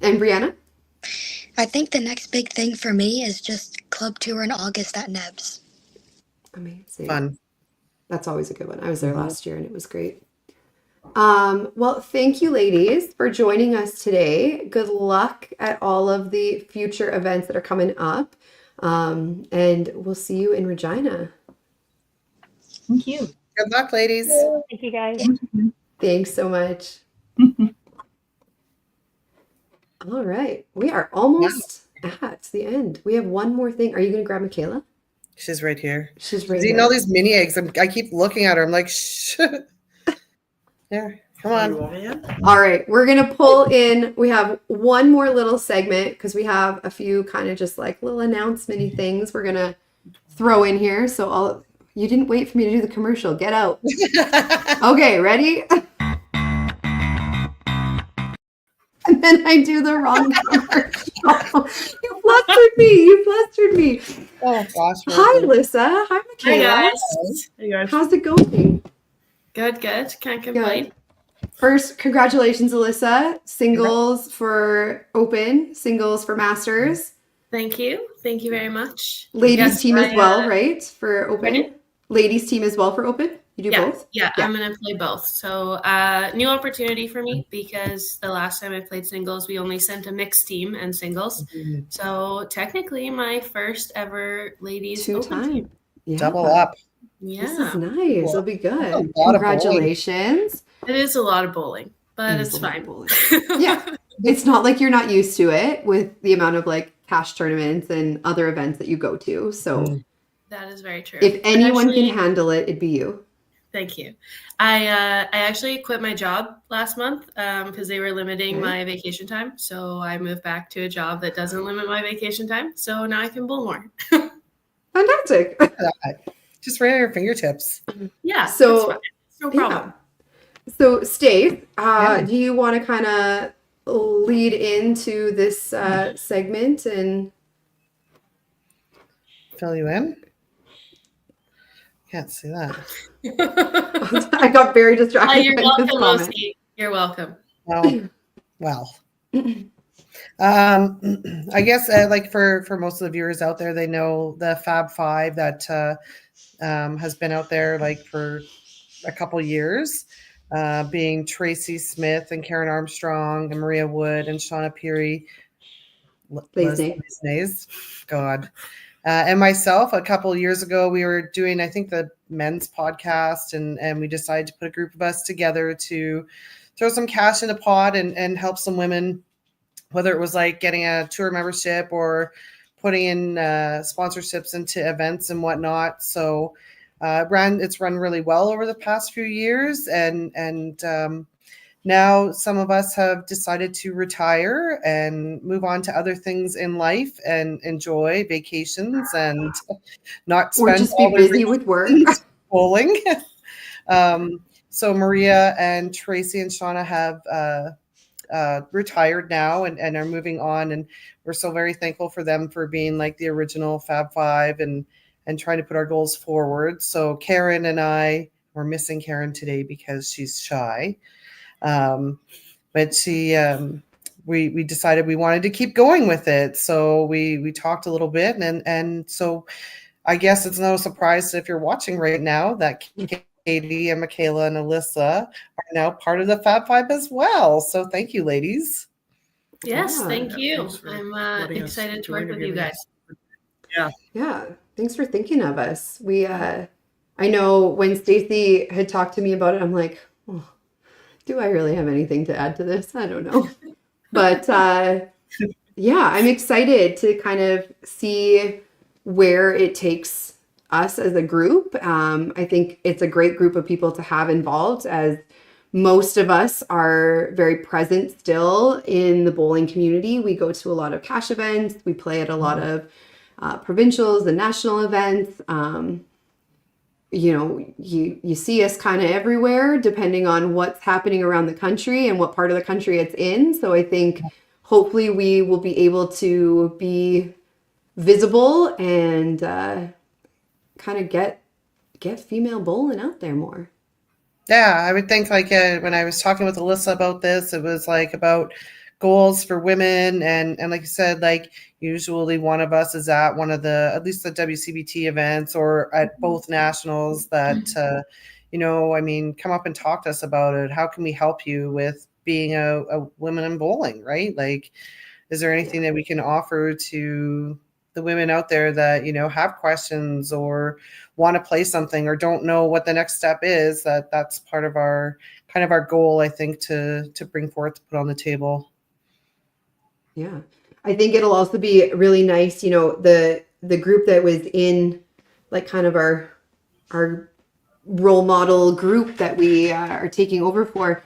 Brianna? I think the next big thing for me is just club tour in August at Nebs. Amazing. Fun. That's always a good one. I was there last year and it was great. Well, thank you, ladies, for joining us today. Good luck at all of the future events that are coming up. And we'll see you in Regina. Thank you. Good luck, ladies. Thank you, guys. Thanks so much. All right. We are almost It's the end. We have one more thing. Are you going to grab Michaela? She's right here. She's right She's eating here. all these mini eggs. I keep looking at her. I'm like, shh. There, come on. All right, we're gonna pull in. We have one more little segment because we have a few kind of just like little announcement-y things we're gonna throw in here. So you didn't wait for me to do the commercial. Get out. Okay, ready? And then I do the wrong commercial. You flustered me. You flustered me. Oh gosh. Hi, Lissa. Hi, Hi Michaela. guys. Hey guys. How's it going? Good, good. Can't complain. First, congratulations, Alyssa. Singles for Open, singles for Masters. Thank you. Thank you very much. Ladies Yes, team as I, well, right? For Open? pardon? Ladies team as well for Open? You do Yeah, both? yeah, I'm gonna play both. So new opportunity for me because the last time I played singles, we only sent a mixed team and singles. So technically my first ever ladies Two open time. team. Yeah. Double up. Yeah. This is nice. It'll be good. That's a lot of bowling. Congratulations. It is a lot of bowling, but It is it's a lot of fine. bowling. Yeah. It's not like you're not used to it with the amount of like cash tournaments and other events that you go to. So That is very true. if anyone Actually- can handle it, it'd be you. Thank you. I actually quit my job last month because they were limiting Okay. my vacation time. So I moved back to a job that doesn't limit my vacation time. So now I can bowl more. Fantastic. Just right at your fingertips. Yeah. So, it's fine. It's no problem. So, Stave, Yeah. do you want to kind of lead into this segment and Fill you in. Can't see that. I got very distracted You're by welcome, this comment. Lucy. You're welcome. Well. I guess like for most of the viewers out there, they know the Fab Five that has been out there like for a couple years, being Tracy Smith and Karen Armstrong and Maria Wood and Shauna Peary. Lesnays. God. And myself, a couple years ago, we were doing, I think, the men's podcast, and we decided to put a group of us together to throw some cash in a pot and help some women, whether it was like getting a tour membership or putting in sponsorships into events and whatnot. So it's run really well over the past few years, and now some of us have decided to retire and move on to other things in life and enjoy vacations and not Or spend just be all the busy with work. bowling. So Maria and Tracy and Shauna have retired now and are moving on, and we're so very thankful for them for being like the original Fab Five and trying to put our goals forward. So Karen and I, we're missing Karen today because she's shy. But she, we decided we wanted to keep going with it. So we talked a little bit, and so I guess it's no surprise if you're watching right now that Katie and Michaela and Alyssa are now part of the Fab Five as well. So thank you, ladies. Yes, Yeah. thank you. Thanks for I'm letting us excited to join work or with you giving guys. us- Yeah, thanks for thinking of us. We, I know when Stacy had talked to me about it, I'm like, oh, do I really have anything to add to this? I don't know. But yeah, I'm excited to kind of see where it takes us as a group. I think it's a great group of people to have involved, as most of us are very present still in the bowling community. We go to a lot of cash events. We play at a lot of provincials and national events. You know, you see us kind of everywhere depending on what's happening around the country and what part of the country it's in. So I think hopefully we will be able to be visible and kind of get female bowling out there more. Yeah, I would think like when I was talking with Alyssa about this, it was like about goals for women, and like you said, like usually one of us is at one of the at least the WCBT events or at both nationals that you know, I mean, come up and talk to us about it. How can we help you with being a woman in bowling, right? Like, is there anything that we can offer to the women out there that, you know, have questions or want to play something or don't know what the next step is? That's part of our kind of our goal, I think, to bring forth, to put on the table. Yeah. I think it'll also be really nice, you know, the group that was in like kind of our role model group that we are taking over for,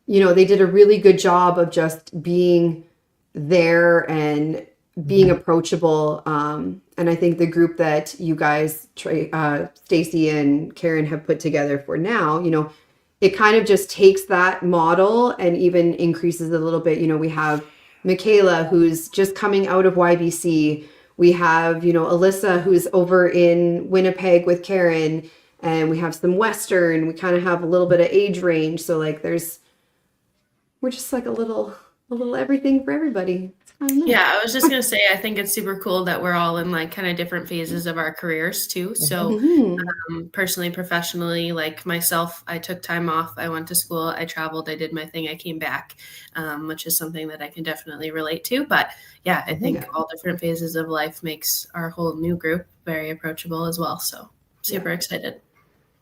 you know, they did a really good job of just being there and being approachable. And I think the group that you guys, Stacy and Karen, have put together for now, you know, it kind of just takes that model and even increases a little bit. You know, we have Michaela, who's just coming out of YBC. We have, you know, Alyssa, who's over in Winnipeg with Karen, and we have some Western. We kind of have a little bit of age range. So like we're just like a little everything for everybody. It's kind of nice. Yeah, I was just gonna say, I think it's super cool that we're all in like kind of different phases of our careers too. So personally, professionally, like myself, I took time off. I went to school, I traveled, I did my thing, I came back, which is something that I can definitely relate to. But yeah, I think all different phases of life makes our whole new group very approachable as well. So super excited.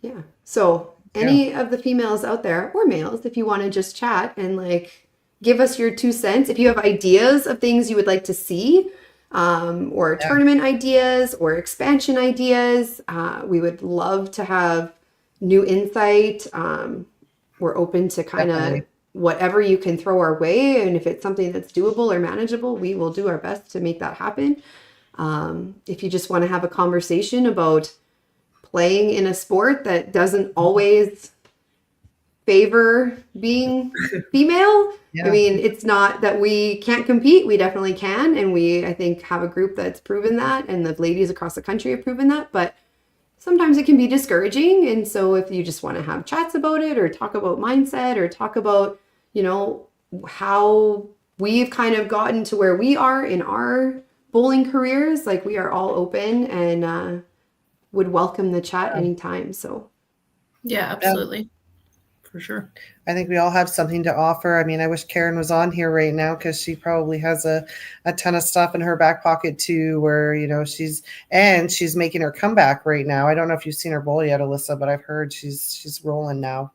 Yeah. So any of the females out there or males, if you want to just chat and like give us your 2 cents, if you have ideas of things you would like to see, or tournament ideas or expansion ideas, we would love to have new insight. We're open to kind of whatever you can throw our way. And if it's something that's doable or manageable, we will do our best to make that happen. If you just want to have a conversation about playing in a sport that doesn't always favor being female. I mean, it's not that we can't compete. We definitely can. And I think, have a group that's proven that. And the ladies across the country have proven that. But sometimes it can be discouraging. And so if you just want to have chats about it or talk about mindset or talk about, you know, how we've kind of gotten to where we are in our bowling careers, like we are all open and would welcome the chat anytime. So yeah, absolutely. For sure. I think we all have something to offer. I mean, I wish Karen was on here right now because she probably has a ton of stuff in her back pocket too, where, you know, she's making her comeback right now. I don't know if you've seen her bowl yet, Alyssa, but I've heard she's rolling now.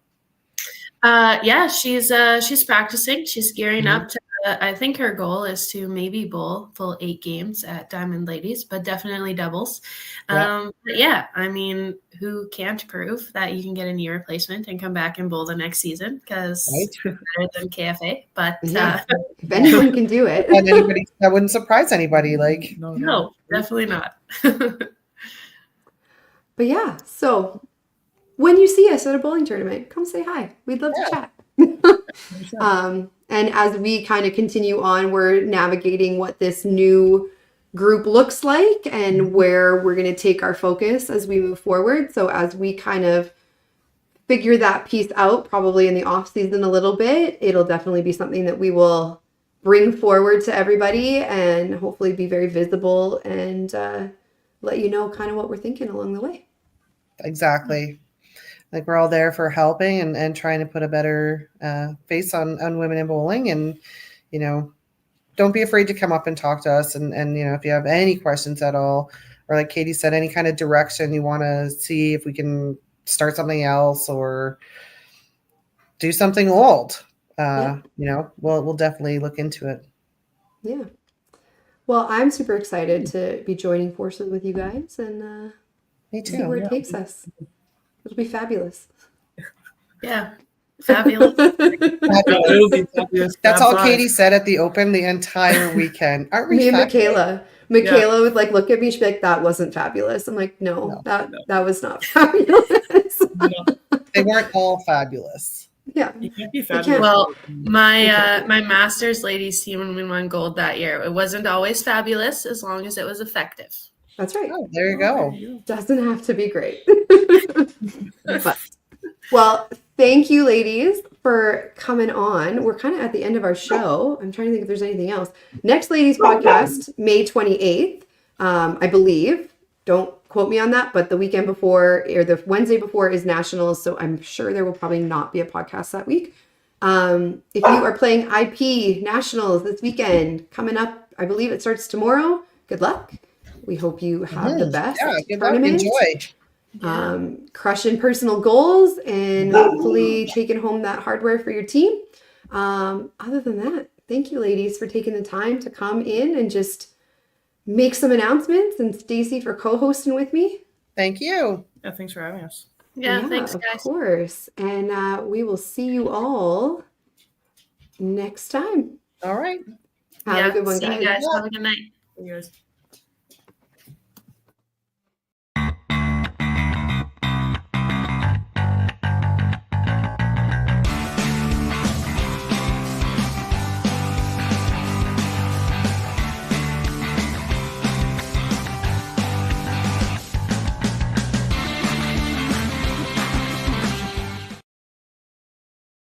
Yeah, she's practicing. She's gearing up to, I think her goal is to maybe bowl full 8 games at Diamond Ladies, but definitely doubles. But yeah, I mean, who can't prove that you can get a knee replacement and come back and bowl the next season? Because better than KFA. But if anyone can do it, and that wouldn't surprise anybody. Like no, definitely not. But yeah, so when you see us at a bowling tournament, come say hi. We'd love to chat. And as we kind of continue on, we're navigating what this new group looks like and where we're going to take our focus as we move forward. So as we kind of figure that piece out, probably in the off season a little bit, it'll definitely be something that we will bring forward to everybody and hopefully be very visible and let you know kind of what we're thinking along the way. Exactly. Like we're all there for helping and trying to put a better face on women in bowling. And, you know, don't be afraid to come up and talk to us. And you know, if you have any questions at all, or like Katie said, any kind of direction you want to see if we can start something else or do something old, you know, we'll definitely look into it. Yeah. Well, I'm super excited to be joining forces with you guys and Me too. see where it takes us. It'll be fabulous. Yeah. Fabulous. It'll be fabulous. That's all Katie said at the Open the entire weekend. Aren't we? Me and fabulous? Michaela would like look at me. She'd be like, "That wasn't fabulous." I'm like, "No, that was not fabulous." They weren't all fabulous. Yeah. You can't be fabulous. Well, my Masters ladies team when we won gold that year, it wasn't always fabulous as long as it was effective. That's right. Oh, there you go. Doesn't have to be great. But, well, thank you, ladies, for coming on. We're kind of at the end of our show. I'm trying to think if there's anything else. Next ladies podcast, May 28th, I believe. Don't quote me on that, but the weekend before or the Wednesday before is nationals, so I'm sure there will probably not be a podcast that week. If you are playing IP nationals this weekend coming up, I believe it starts tomorrow. Good luck. We hope you have the best tournament. Enjoy. Crushing personal goals and hopefully taking home that hardware for your team. Other than that, thank you, ladies, for taking the time to come in and just make some announcements, and Stacy for co-hosting with me. Thank you. Yeah, thanks for having us. Yeah, thanks, of guys. course. And we will see you all next time. All right. Have a good one, See you guys. guys. Have a good night. You guys.